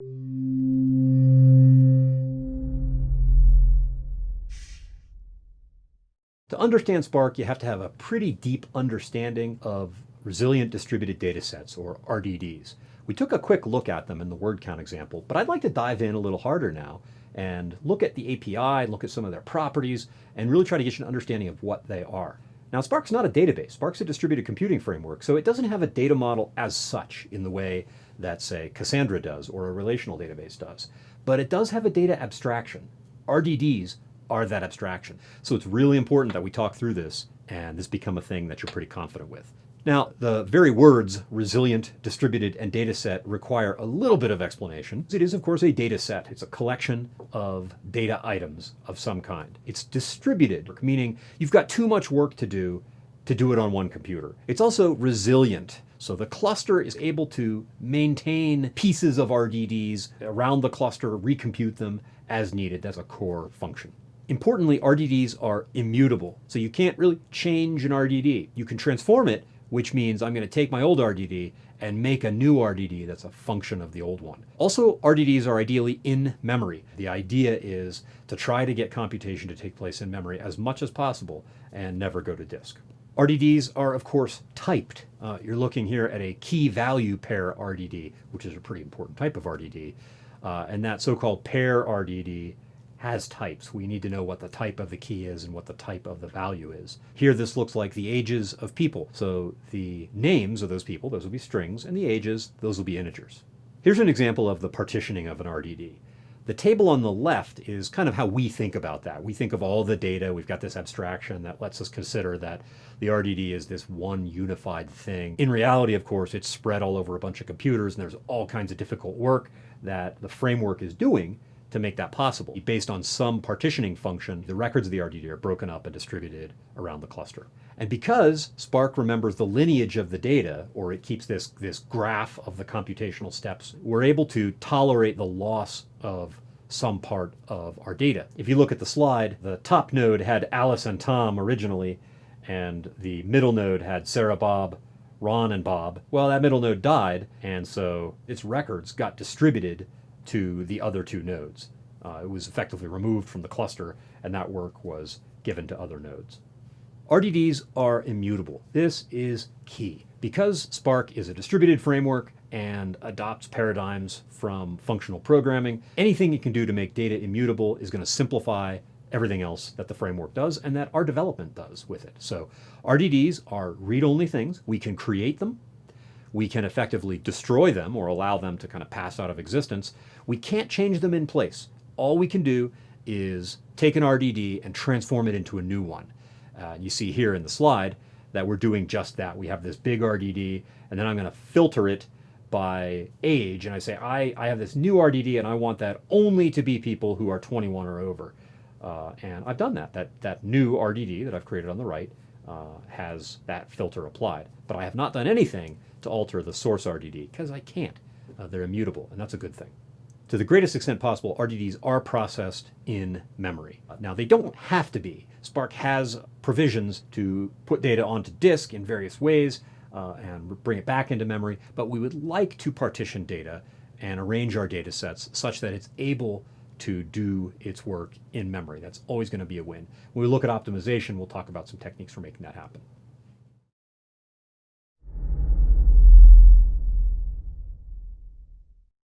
To understand Spark, you have to have a pretty deep understanding of resilient distributed datasets, or RDDs. We took a quick look at them in the word count example, but I'd like to dive in a little harder now and look at the API, look at some of their properties, and really try to get you an understanding of what they are. Now, Spark's not a database. Spark's a distributed computing framework, so it doesn't have a data model as such in the way that, say, Cassandra does or a relational database does. But it does have a data abstraction. RDDs are that abstraction. So it's really important that we talk through this and this become a thing that you're pretty confident with. Now, the very words resilient, distributed, and dataset require a little bit of explanation. It is, of course, a dataset. It's a collection of data items of some kind. It's distributed, meaning you've got too much work to do it on one computer. It's also resilient. So the cluster is able to maintain pieces of RDDs around the cluster, recompute them as needed. That's a core function. Importantly, RDDs are immutable. So you can't really change an RDD. You can transform it, which means I'm going to take my old RDD and make a new RDD that's a function of the old one. Also, RDDs are ideally in memory. The idea is to try to get computation to take place in memory as much as possible and never go to disk. RDDs are, of course, typed. You're looking here at a key value pair RDD, which is a pretty important type of RDD. And that so-called pair RDD has types. We need to know what the type of the key is and what the type of the value is. Here this looks like the ages of people. So the names of those people, those will be strings, and the ages, those will be integers. Here's an example of the partitioning of an RDD. The table on the left is kind of how we think about that. We think of all the data, we've got this abstraction that lets us consider that the RDD is this one unified thing. In reality, of course, it's spread all over a bunch of computers and there's all kinds of difficult work that the framework is doing to make that possible. Based on some partitioning function, the records of the RDD are broken up and distributed around the cluster. And because Spark remembers the lineage of the data, or it keeps this graph of the computational steps, we're able to tolerate the loss of some part of our data. If you look at the slide, the top node had Alice and Tom originally, and the middle node had Sarah, Bob, Ron, and Bob. Well, that middle node died, and so its records got distributed to the other two nodes. It was effectively removed from the cluster, and that work was given to other nodes. RDDs are immutable. This is key. Because Spark is a distributed framework and adopts paradigms from functional programming, anything it can do to make data immutable is going to simplify everything else that the framework does and that our development does with it. So RDDs are read-only things. We can create them. We can effectively destroy them or allow them to kind of pass out of existence. We can't change them in place. All we can do is take an RDD and transform it into a new one. You see here in the slide that we're doing just that. We have this big RDD, and then I'm going to filter it by age, and I say, I have this new RDD, and I want that only to be people who are 21 or over. And I've done that. That new RDD that I've created on the right has that filter applied. But I have not done anything to alter the source RDD, because I can't. They're immutable, and that's a good thing. To the greatest extent possible, RDDs are processed in memory. Now, they don't have to be. Spark has provisions to put data onto disk in various ways and bring it back into memory, but we would like to partition data and arrange our data sets such that it's able to do its work in memory. That's always going to be a win. When we look at optimization, we'll talk about some techniques for making that happen.